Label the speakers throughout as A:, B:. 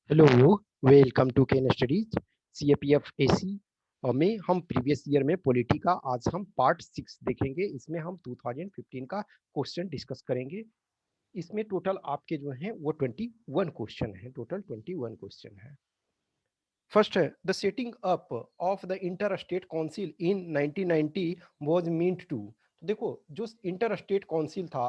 A: Hello, welcome to Ken studies CAPF AC में हम previous year में पॉलिटी का आज हम पार्ट 6 देखेंगे। इसमें हम 2015 का क्वेश्चन डिस्कस करेंगे। इसमें टोटल आपके जो हैं वो 21 क्वेश्चन है। टोटल 21 क्वेश्चन है। फर्स्ट है the setting up of the inter state council in 1990 was meant to. तो देखो, जो इंटर स्टेट काउंसिल था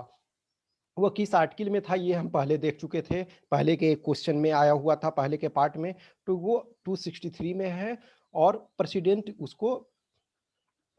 A: वो किस आर्टिकल में था, ये हम पहले देख चुके थे। पहले के क्वेश्चन में आया हुआ था, पहले के पार्ट में। तो वो 263 में है। और प्रेसिडेंट उसको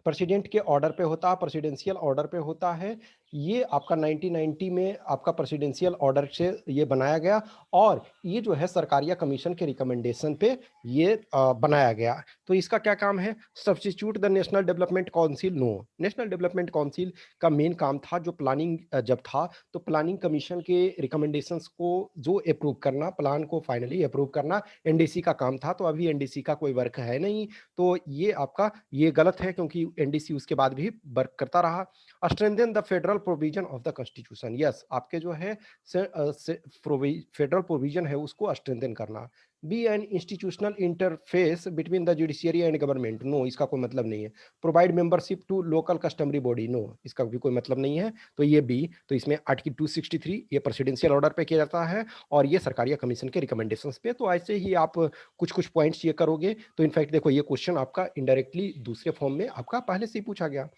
A: प्रेसिडेंट के ऑर्डर पे होता है, प्रेसिडेंशियल ऑर्डर पे होता है। ये आपका 1990 में आपका प्रेसिडेंशियल ऑर्डर से ये बनाया गया। और ये जो है सरकारिया कमीशन के रिकमेंडेशन पे ये बनाया गया। तो इसका क्या काम है? Substitute the national development council. No, national development council का मेन काम था जो प्लानिंग जब था तो प्लानिंग कमीशन के रिकमेंडेशंस को जो अप्रूव करना, प्लान को फाइनली अप्रूव करना एनडीसी का काम था। तो अभी एनडीसी का कोई वर्क है नहीं। तो ये आपका ये गलत है, क्योंकि एनडीसी उसके बाद भी वर्क करता रहा। Strengthen the federal provision of the constitution. Yes, आपके जो है फेडरल प्रोविजन है उसको स्ट्रेंथन करना। Be an institutional interface between the judiciary and government. No, इसका कोई मतलब नहीं है। Provide membership to local customary body. No, इसका भी कोई मतलब नहीं है। तो ये बी, तो इसमें आर्टिकल 263 ये प्रेसिडेंशियल ऑर्डर पे किया जाता है और ये सरकारिया कमीशन के रिकमेंडेशंस पे। तो ऐसे ही आप कुछ कुछ पॉइंट्स ये करोगे तो इनफैक्ट देखो, ये क्वेश्चन आपका इनडायरेक्टली दूसरे फॉर्म में आपका पहले से ही पूछा गया।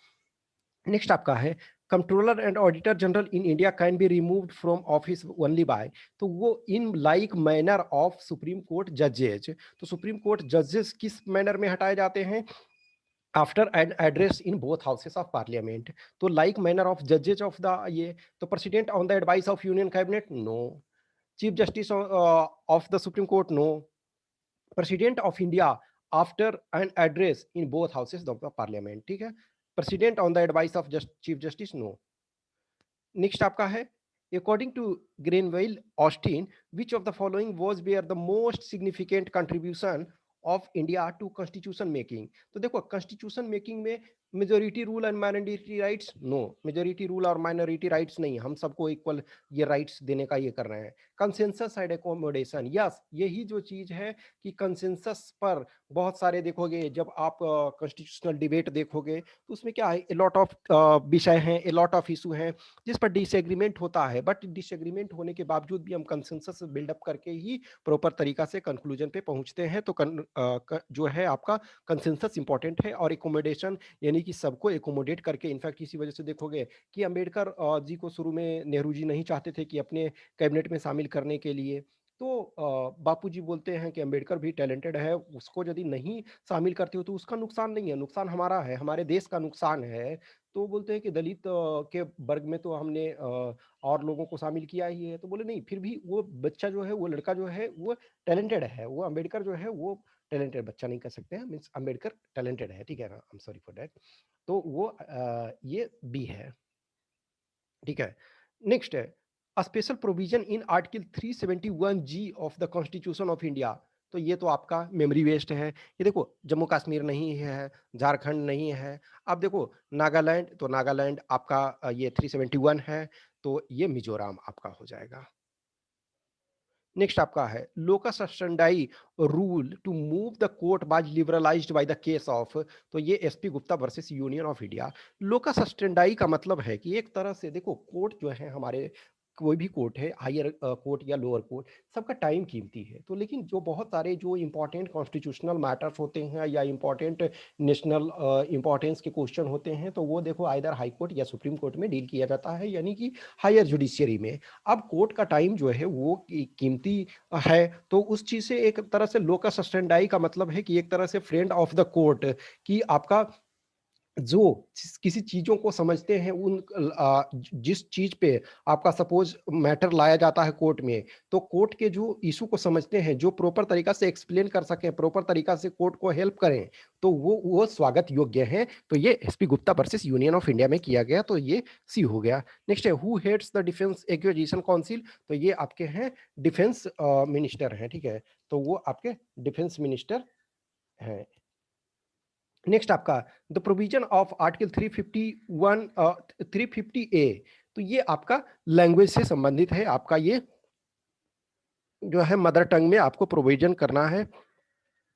A: नेक्स्ट आपका है controller and auditor general in India can be removed from office only by. तो वो in like manner of supreme court जजेज। तो सुप्रीम कोर्ट जजेस किस मैनर में हटाए जाते हैं? After an address in both houses of parliament. तो लाइक मैनर ऑफ जजेज ऑफ द ये तो president on the advice of union cabinet. No. Chief justice of the supreme court. No. President of India after an address in both houses of the parliament. ठीक है। President on the advice of chief justice. No. Next आपका है according to Granville Austin which of the following was where the most significant contribution of India to constitution making. तो देखो, constitution making में majority rule and minority rights. No, majority rule और minority rights नहीं, हम सबको equal ये rights देने का ये कर रहे हैं। Consensus and accommodation. यस, यही जो चीज है कि कंसेंसस पर बहुत सारे देखोगे, जब आप कॉन्स्टिट्यूशनल डिबेट देखोगे तो उसमें क्या है, ए लॉट ऑफ विषय हैं, ए लॉट ऑफ इशू हैं जिस पर डिसएग्रीमेंट होता है। बट डिसएग्रीमेंट होने के बावजूद भी हम कंसेंसस बिल्डअप करके ही प्रॉपर तरीका से कंक्लूजन पे पहुंचते हैं। तो जो है आपका कंसेंसस इंपॉर्टेंट है। और एकोमोडेशन यानी कि सबको एकोमोडेट करके, इनफैक्ट इसी वजह से देखोगे कि अंबेडकर जी को शुरू में नेहरू जी नहीं चाहते थे कि अपने कैबिनेट में शामिल करने के लिए। तो बापूजी बोलते हैं कि अंबेडकर भी टैलेंटेड है, उसको यदि नहीं शामिल करते हो तो उसका नुकसान नहीं है, नुकसान हमारा है, हमारे देश का नुकसान है। तो बोलते हैं कि दलित के वर्ग में तो हमने और लोगों को शामिल किया ही है। तो बोले नहीं, फिर भी वो बच्चा जो है, वो लड़का जो है वो टैलेंटेड है, वो अंबेडकर जो है वो टैलेंटेड बच्चा नहीं कह सकते हैं, मीन्स अंबेडकर टैलेंटेड है। ठीक है ना, I am sorry for that. तो वो ये बी है। ठीक है। नेक्स्ट है special provision in article 371G of the constitution of India. तो ये तो आपका मेमोरी वेस्ट है। ये देखो, जम्मू कश्मीर नहीं है, झारखंड नहीं है। अब देखो नागालैंड, तो नागालैंड आपका ये 371 है। तो ये मिजोरम आपका हो जाएगा। नेक्स्ट आपका है locus standi rule to move the court was liberalised by the case of. तो ये SP Gupta versus union of India. Locus standi का मतलब है कि एक तरह से देखो, कोर्ट जो है हमारे, कोई भी कोर्ट है, हायर कोर्ट या लोअर कोर्ट, सबका टाइम कीमती है। तो लेकिन जो बहुत सारे जो इंपॉर्टेंट कॉन्स्टिट्यूशनल मैटर्स होते हैं या इंपॉर्टेंट नेशनल इंपॉर्टेंस के क्वेश्चन होते हैं, तो वो देखो आइदर हाई कोर्ट या सुप्रीम कोर्ट में डील किया जाता है, यानी कि हायर जुडिशियरी में। अब कोर्ट का टाइम जो है वो कीमती है। तो उस चीज से एक तरह से लोकस स्टैंडाई का मतलब है कि एक तरह से फ्रेंड ऑफ द कोर्ट, कि आपका जो किसी चीजों को समझते हैं, उन जिस चीज पे आपका सपोज मैटर लाया जाता है कोर्ट में, तो कोर्ट के जो इशू को समझते हैं, जो प्रॉपर तरीका से एक्सप्लेन कर सकें, प्रॉपर तरीका से कोर्ट को हेल्प करें, तो वो स्वागत योग्य है। तो ये SP Gupta versus union of India में किया गया। तो ये सी हो गया। नेक्स्ट है who heads the defence acquisition council. तो ये आपके हैं डिफेंस मिनिस्टर हैं। ठीक है। तो वो आपके डिफेंस मिनिस्टर हैं। नेक्स्ट आपका the provision of article 351 350A। तो ये आपका लैंग्वेज से संबंधित है। आपका ये जो है मदर टंग में आपको प्रोविजन करना है।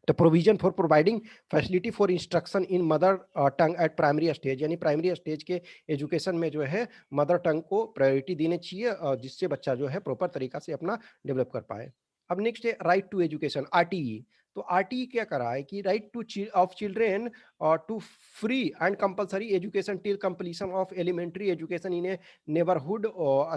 A: The provision for providing facility for instruction in mother tongue eight primary stage, यानी प्राइमरी स्टेज के एजुकेशन में जो है मदर टंग को प्रायोरिटी देनी चाहिए, जिससे बच्चा जो है प्रॉपर तरीका से अपना डेवलप कर पाए। अब नेक्स्ट है राइट टू एजुकेशन, आरटीई। तो आरटीई क्या करा है कि right to of children to free and compulsory education till completion of elementary education in a neighbourhood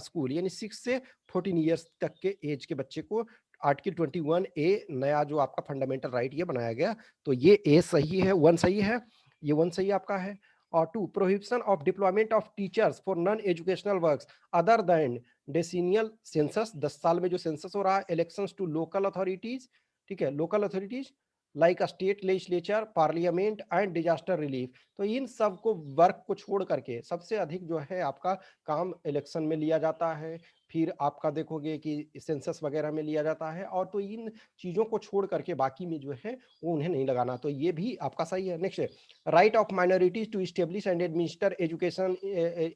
A: school, यानी 6 से 14 ईयर्स तक के एज के बच्चे को आर्टिकल 21A नया जो आपका फंडामेंटल राइट ये बनाया गया। तो ये ए सही है, 1 सही है, ये 1 सही आपका है। और 2 prohibition of deployment of teachers for non educational works other than decennial census, 10 साल में जो सेंसस हो रहा है, इलेक्शंस टू लोकल अथॉरिटीज, ठीक है, local authorities like state legislature, parliament and disaster relief. तो इन सब को वर्क को छोड़ करके सबसे अधिक जो है आपका काम इलेक्शन में लिया जाता है, फिर आपका देखोगे कि सेंसस वगैरह में लिया जाता है, और तो इन चीजों को छोड़ करके बाकी में जो है वो उन्हें नहीं लगाना। तो ये भी आपका सही है। नेक्स्ट है right of minorities to establish and administer education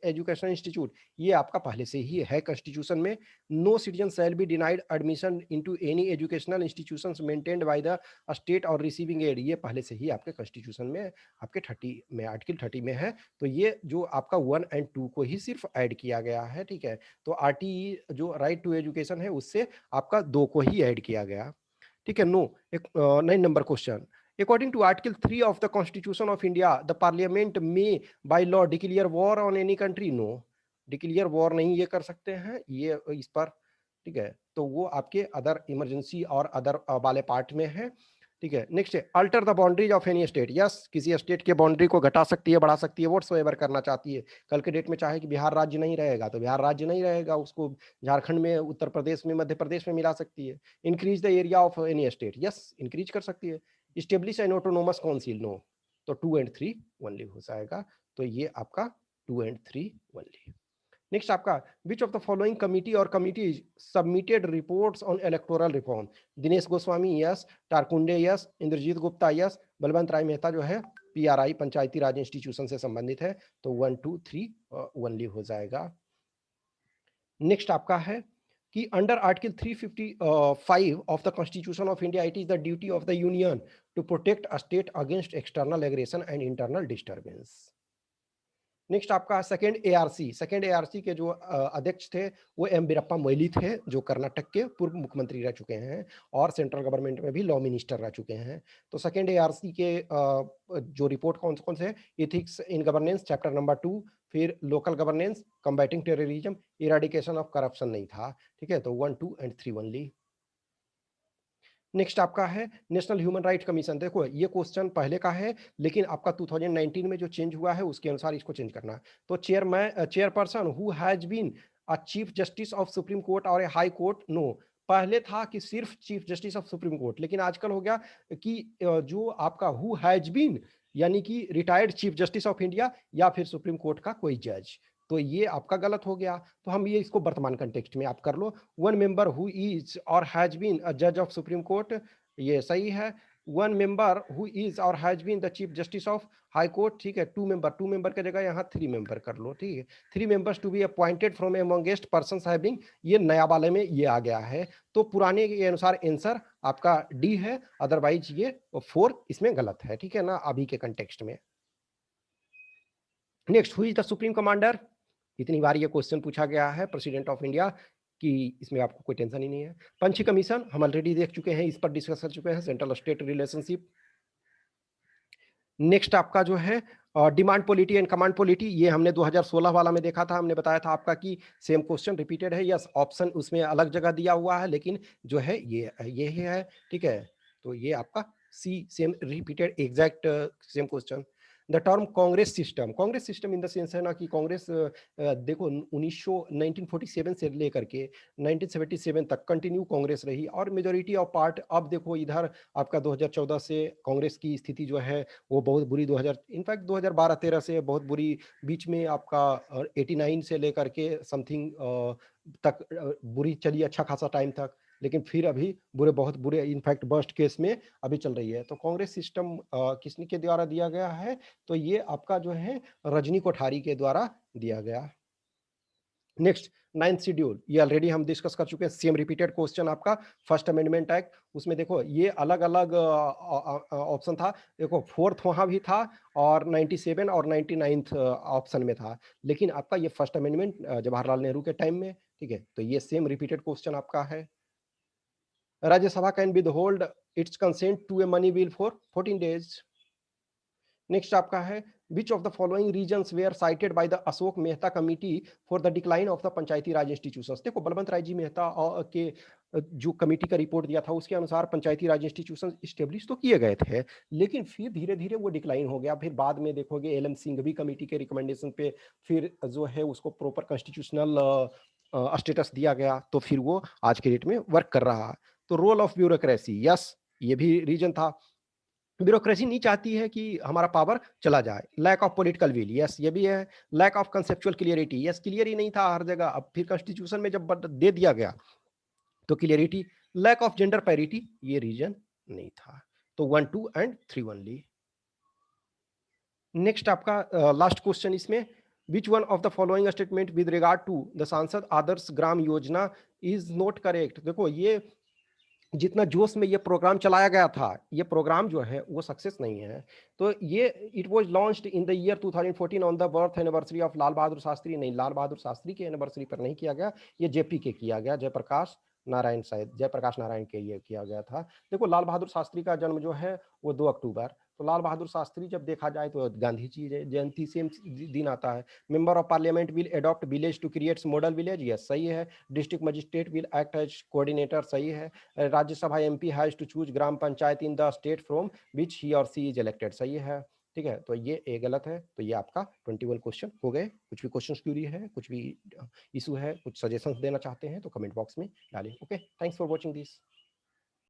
A: education institute, ये आपका पहले से ही है कॉन्स्टिट्यूशन में। No citizen shall be denied admission into any educational institutions maintained by the state or receiving aid, ये पहले से ही आपके कॉन्स्टिट्यूशन में आपके 30 में आर्टिकल 30 में है। तो ये जो आपका 1 और 2 को ही सिर्फ ऐड किया गया है, ठीक है। तो आरटीई जो राइट टू एजुकेशन है उससे आपका 2 को ही ऐड किया गया, ठीक है। नो, एक 9 number question, according to article 3 of the constitution of India the parliament में by law declare war on any country. No, declare war नहीं ये कर सकते हैं ये इस पर, ठीक है। तो वो आपके अदर इमरजेंसी और अदर वाले पार्ट में है, ठीक है। नेक्स्ट है alter the boundaries of any state, yes, किसी स्टेट के बाउंड्री को घटा सकती है, बढ़ा सकती है, व्हाटसोएवर करना चाहती है। कल के डेट में चाहे कि बिहार राज्य नहीं रहेगा तो बिहार राज्य नहीं रहेगा, उसको झारखंड में, उत्तर प्रदेश में, मध्य प्रदेश में मिला सकती है। Increase the area of any state, yes, increase कर सकती है। Establish an autonomous council, no. तो 2 और 3 ओनली हो जाएगा। तो ये आपका 2 और 3 ओनली। नेक्स्ट आपका which of the following committee or committees submitted reports on electoral reform, Dinesh Goswami yes, Tarkunde yes, Indrajit Gupta yes, Balwant Rai Mehta जो है पीआरआई पंचायती राज इंस्टीट्यूशन से संबंधित है। तो 1 2 3 ओनली हो जाएगा। नेक्स्ट आपका है कि under article 355 of the constitution of India it is the duty of the union to protect a state against external aggression and internal disturbance. Next आपका सेकेंड एआरसी के जो अध्यक्ष थे वो एम वीरप्पा मोइली थे, जो कर्नाटक के पूर्व मुख्यमंत्री रह चुके हैं और सेंट्रल गवर्नमेंट में भी लॉ मिनिस्टर रह चुके हैं। तो सेकेंड एआरसी के जो रिपोर्ट कौन कौन से, ethics in governance chapter number 2, फिर local governance, combating terrorism, eradication of corruption नहीं था, ठीक है। तो 1 2 और 3 ओनली। नेक्स्ट आपका है नेशनल ह्यूमन राइट कमीशन। देखो ये क्वेश्चन पहले का है, लेकिन आपका 2019 में जो चेंज हुआ है उसके अनुसार इसको चेंज करना है। तो chairperson who has been a chief justice of supreme Court or a high court, no. पहले था कि सिर्फ chief justice of supreme Court, लेकिन आजकल हो गया कि जो आपका हु हैज बीन, यानी कि retired chief justice of India या फिर सुप्रीम कोर्ट का कोई जज। तो ये आपका गलत हो गया। तो हम ये इसको वर्तमान कंटेक्स्ट में आप कर लो, one member who is or has been a जज ऑफ सुप्रीम कोर्ट, ये सही है। One member who is or has been the chief justice of high court, ठीक है। टू मेंबर की जगह यहाँ 3 मेंबर कर लो, ठीक है। 3 members to be appointed from amongst persons having, ये नया वाले में ये आ गया है। तो पुराने के अनुसार आंसर आपका डी है, अदरवाइज ये 4 इसमें गलत है, ठीक है ना, अभी के कंटेक्स्ट में। Next, who is the supreme commander, इतनी बार ये क्वेश्चन पूछा गया है प्रेसिडेंट ऑफ इंडिया, कि इसमें आपको कोई टेंशन ही नहीं है। पंछी कमीशन हम ऑलरेडी देख चुके हैं, इस पर डिस्कस कर चुके हैं, सेंट्रल स्टेट रिलेशनशिप। नेक्स्ट आपका जो है demand polity and command polity, ये हमने 2016 वाला में देखा था, हमने बताया था आपका कि सेम क्वेश्चन रिपीटेड है। यस, ऑप्शन उसमें अलग जगह दिया हुआ है, लेकिन जो है ये ही है, ठीक है। तो ये आपका C same repeated exact same question. The term Congress system in the sense है ना कि कांग्रेस देखो 1947 से लेकर के 1977 तक कंटिन्यू कांग्रेस रही, और मेजोरिटी ऑफ पार्ट, अब देखो इधर आपका 2014 से कांग्रेस की स्थिति जो है वो बहुत बुरी, 2000 इनफैक्ट 2012-13 से बहुत बुरी, बीच में आपका 89 से लेकर के समथिंग तक बुरी चली अच्छा खासा टाइम तक, लेकिन फिर अभी बहुत बुरे इनफैक्ट बर्स्ट केस में अभी चल रही है। तो कांग्रेस सिस्टम किसने के द्वारा दिया गया है, तो ये आपका जो है रजनी कोठारी के द्वारा दिया गया। नेक्स्ट 9th शेड्यूल, ये ऑलरेडी हम डिस्कस कर चुके हैं, सेम रिपीटेड क्वेश्चन आपका फर्स्ट अमेंडमेंट एक्ट। उसमें देखो ये अलग-अलग ऑप्शन था। देखो 4th वहाँ भी था और 97 और 99th ऑप्शन में था। लेकिन आपका ये फर्स्ट अमेंडमेंट जवाहरलाल नेहरू के टाइम में, ठीक है? तो ये सेम रिपीटेड क्वेश्चन आपका है। Rajya Sabha can withhold its consent to a money bill for 14 days. Next आपका है which of the following reasons were cited by the Ashok Mehta committee for the decline of the Panchayati Raj institutions. देखो बलवंत राय जी मेहता के जो कमेटी का report दिया था उसके अनुसार पंचायती राज इंस्टीट्यूशन स्टेब्लिश तो किए गए थे, लेकिन फिर धीरे धीरे वो डिक्लाइन हो गया। फिर बाद में देखोगे एल एम सिंघवी कमेटी के रिकमेंडेशन पे फिर जो है उसको प्रॉपर कॉन्स्टिट्यूशनल स्टेटस दिया गया, तो फिर वो आज के डेट में वर्क कर रहा है। तो रोल ऑफ ब्यूरोक्रेसी, यस, ये भी रीजन था। ब्यूरोक्रेसी नहीं चाहती है कि हमारा पावर चला जाए। Lack of political will, yes ये भी है। Lack of conceptual clarity, yes clear ही नहीं था हर जगह, अब फिर कॉन्स्टिट्यूशन में जब दे दिया गया तो clarity. Lack of gender parity, ये रीजन नहीं था। तो 1 2 एंड 3 ओनली। नेक्स्ट आपका लास्ट क्वेश्चन इसमें, which one of the following statement with regard to the Saansad Adarsh Gram Yojana is not correct. देखो ये जितना जोश में ये प्रोग्राम चलाया गया था, ये प्रोग्राम जो है वो सक्सेस नहीं है। तो ये it was launched in the year 2014 on the birth anniversary of Lal Bahadur Shastri. नहीं, लाल बहादुर शास्त्री के एनिवर्सरी पर नहीं किया गया, ये जेपी के किया गया, जयप्रकाश नारायण, शायद जयप्रकाश नारायण के ये किया गया था। देखो लाल बहादुर शास्त्री का जन्म जो है वो 2 अक्टूबर, तो लाल बहादुर शास्त्री जब देखा जाए तो गांधी जी जयंती सेम दिन आता है। Member of parliament will adopt village to create model village, yes सही है। District magistrate will act as coordinator, सही है। Rajya Sabha MP has to choose gram panchayat in the state from which he or she is elected, सही है। ठीक है, तो ये गलत है। तो ये आपका 21 क्वेश्चन हो गए। कुछ भी क्वेश्चन क्यूरी है, कुछ भी इशू है, कुछ सजेशंस देना चाहते हैं तो कमेंट बॉक्स में डालें। Okay, thanks for watching this.